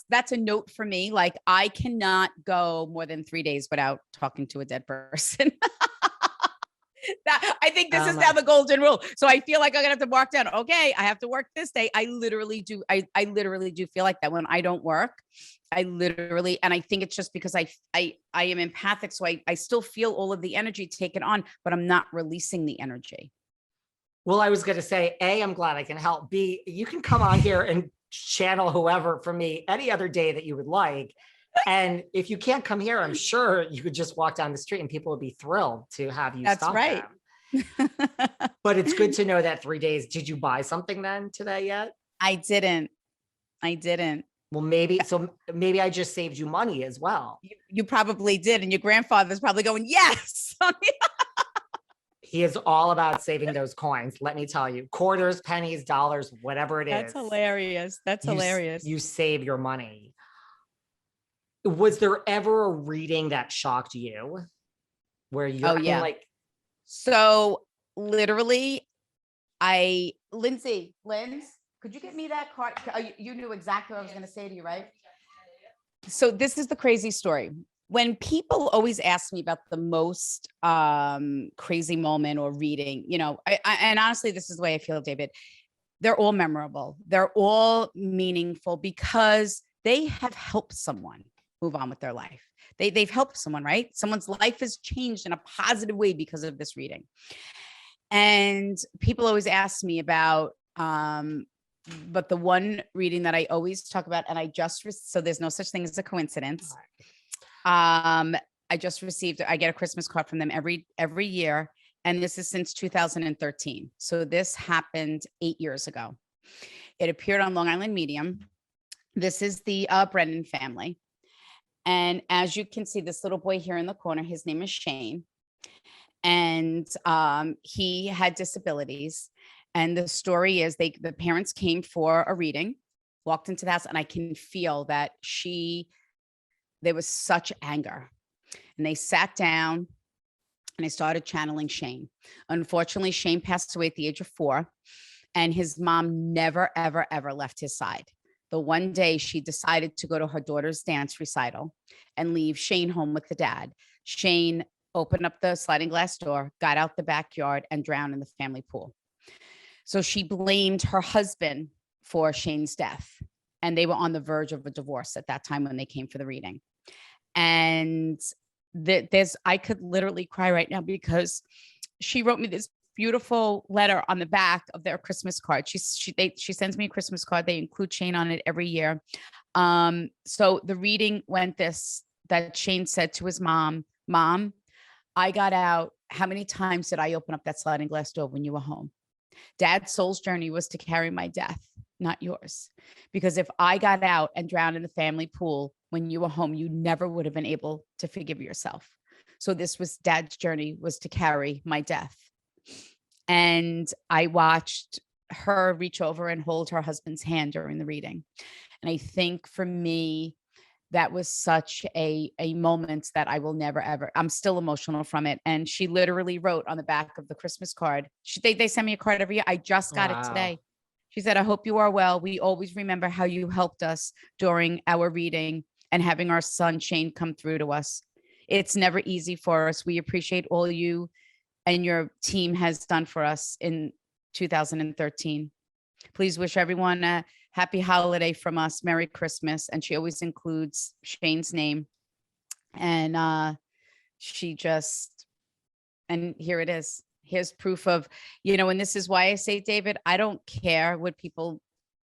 that's a note for me. Like I cannot go more than 3 days without talking to a dead person. I think this is now the golden rule. So I feel like I'm gonna have to mark down. Okay, I have to work this day. I literally do. I literally do feel like that when I don't work. I literally, and I think it's just because I am empathic, so I still feel all of the energy taken on, but I'm not releasing the energy. Well, I was going to say, A, I'm glad I can help. B, you can come on here and channel whoever for me any other day that you would like. And if you can't come here, I'm sure you could just walk down the street and people would be thrilled to have you. That's stop right. But it's good to know that 3 days. Did you buy something then today yet? I didn't. Well, maybe I just saved you money as well. You probably did. And your grandfather's probably going, yes. He is all about saving those coins. Let me tell you, quarters, pennies, dollars, whatever it is. That's hilarious. That's hilarious. You save your money. Was there ever a reading that shocked you where you're like, so literally Linz, could you get me that card? You knew exactly what I was going to say to you, right? So this is the crazy story. When people always ask me about the most crazy moment or reading, you know, and honestly, this is the way I feel, David, they're all memorable. They're all meaningful because they have helped someone move on with their life. They've helped someone, right? Someone's life has changed in a positive way because of this reading. And people always ask me about, but the one reading that I always talk about, and so there's no such thing as a coincidence. I get a Christmas card from them every year. And this is since 2013. So this happened 8 years ago. It appeared on Long Island Medium. This is the Brennan family. And as you can see, this little boy here in the corner, his name is Shane. And he had disabilities. And the story is the parents came for a reading, walked into the house, and I can feel that there was such anger. And they sat down and they started channeling Shane. Unfortunately, Shane passed away at the age of 4, and his mom never, ever, ever left his side. The one day she decided to go to her daughter's dance recital and leave Shane home with the dad. Shane opened up the sliding glass door, got out the backyard, and drowned in the family pool. So she blamed her husband for Shane's death. And they were on the verge of a divorce at that time when they came for the reading. And I could literally cry right now because she wrote me this beautiful letter on the back of their Christmas card. She sends me a Christmas card. They include Shane on it every year. So the reading went that Shane said to his mom, I got out. How many times did I open up that sliding glass door when you were home? Dad's soul's journey was to carry my death, not yours. Because if I got out and drowned in the family pool when you were home, you never would have been able to forgive yourself. So this was Dad's journey, was to carry my death. And I watched her reach over and hold her husband's hand during the reading. And I think for me, that was such a moment that I will never, ever, I'm still emotional from it. And she literally wrote on the back of the Christmas card, they send me a card every year. I just got it today. She said, I hope you are well. We always remember how you helped us during our reading and having our son Shane come through to us. It's never easy for us. We appreciate all you and your team has done for us in 2013. Please wish everyone a happy holiday from us. Merry Christmas. And she always includes Shane's name. And and here it is. Here's proof of, and this is why I say, David, I don't care what people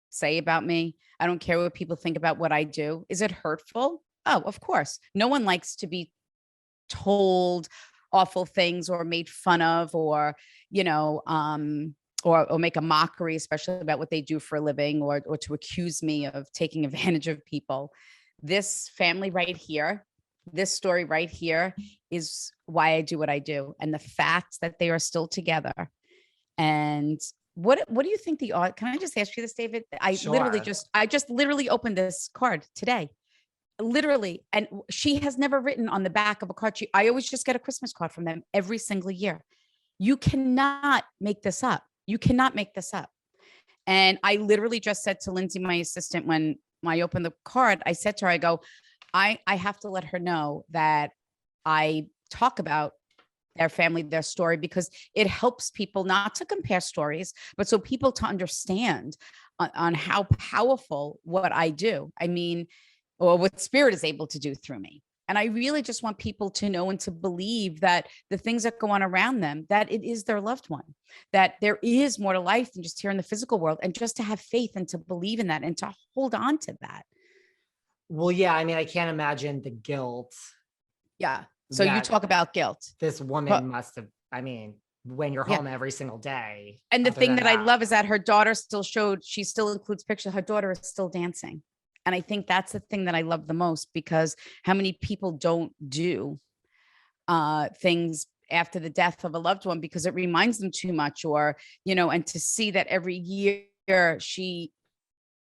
say about me. I don't care what people think about what I do. Is it hurtful? Oh, of course. No one likes to be told awful things or made fun of or make a mockery, especially about what they do for a living or to accuse me of taking advantage of people. This family right here, this story right here is why I do what I do. And the fact that they are still together. And what do you think can I just ask you this, David? I just literally opened this card today. Literally. And she has never written on the back of a card. I always just get a Christmas card from them every single year. You cannot make this up. You cannot make this up. And I literally just said to Lindsay, my assistant, when I opened the card, I said to her, I go, I have to let her know that I talk about their family, their story, because it helps people not to compare stories, but so people to understand on how powerful what I do. I mean, or what spirit is able to do through me. And I really just want people to know and to believe that the things that go on around them, that it is their loved one, that there is more to life than just here in the physical world, and just to have faith and to believe in that and to hold on to that. Well, yeah, I mean, I can't imagine the guilt Yeah. So you that talk about guilt. this woman must have, I mean, when you're Yeah. home every single day. And the other thing than that I love is that her daughter still showed, she still includes pictures. Her daughter is still dancing. And I think that's the thing that I love the most, because how many people don't do things after the death of a loved one because it reminds them too much, or, you know, and to see that every year she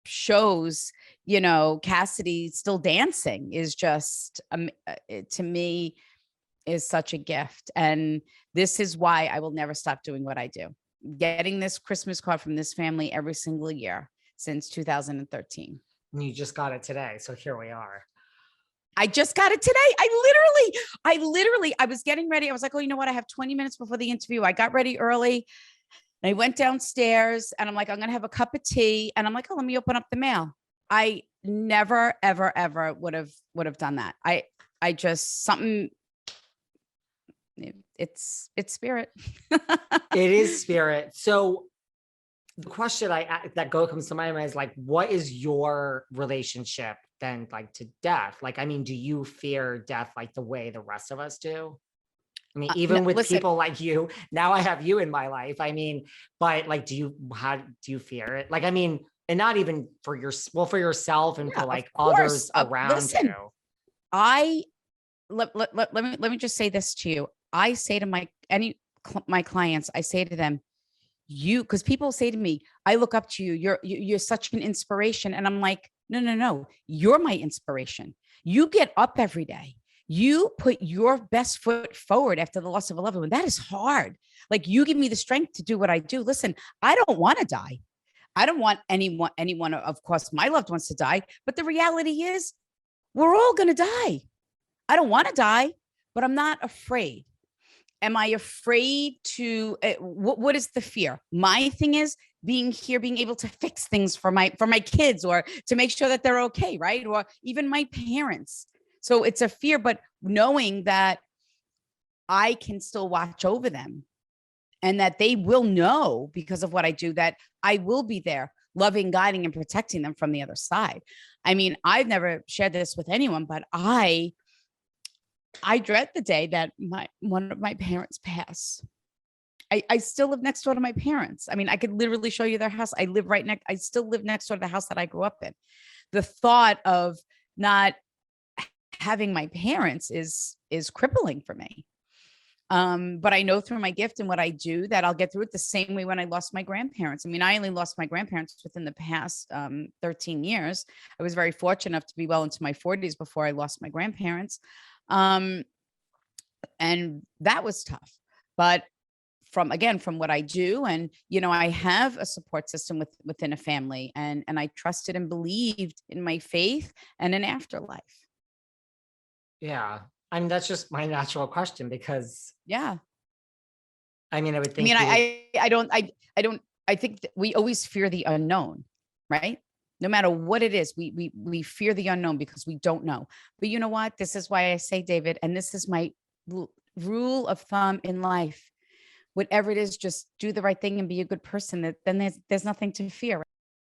shows, you know, Cassidy still dancing is just, to me, is such a gift. And this is why I will never stop doing what I do. Getting this Christmas card from this family every single year since 2013. And you just got it today. So here we are. I just got it today. I was getting ready. I was like, oh, you know what? I have 20 minutes before the interview. I got ready early. And I went downstairs and I'm like, I'm going to have a cup of tea. And I'm like, oh, let me open up the mail. I never, ever, ever would have done that. I just, something, it's spirit. It is spirit. So the question that comes to my mind is like, what is your relationship then like to death? Like, I mean, do you fear death like the way the rest of us do? I mean, even with listen, people like you, now I have you in my life. I mean, but like, how do you fear it? Like, I mean, and not even for for yourself and yeah, for like of course. others around Listen, you. let me just say this to you. I say to my clients, I say to them, because people say to me, I look up to you. You're such an inspiration. And I'm like, no, you're my inspiration. You get up every day. You put your best foot forward after the loss of a loved one. That is hard. Like, you give me the strength to do what I do. Listen, I don't want to die. I don't want anyone, of course, my loved ones to die. But the reality is we're all going to die. I don't want to die, but I'm not afraid. Am I afraid to, what is the fear? My thing is being here, being able to fix things for my kids, or to make sure that they're okay. Right. Or even my parents. So it's a fear, but knowing that I can still watch over them and that they will know, because of what I do, that I will be there loving, guiding, and protecting them from the other side. I mean, I've never shared this with anyone, but I dread the day that one of my parents pass. I still live next door to my parents. I mean, I could literally show you their house. I still live next door to the house that I grew up in. The thought of not having my parents is crippling for me. But I know through my gift and what I do that I'll get through it the same way when I lost my grandparents. I mean, I only lost my grandparents within the past 13 years. I was very fortunate enough to be well into my 40s before I lost my grandparents. And that was tough. But from what I do, and, you know, I have a support system within a family, and I trusted and believed in my faith and an afterlife. Yeah. I mean, that's just my natural question, because Yeah. I mean, I would I think mean, I I think that we always fear the unknown, right? No matter what it is, we fear the unknown because we don't know. But you know what? This is why I say, David, and this is my rule of thumb in life. Whatever it is, just do the right thing and be a good person. Then there's nothing to fear.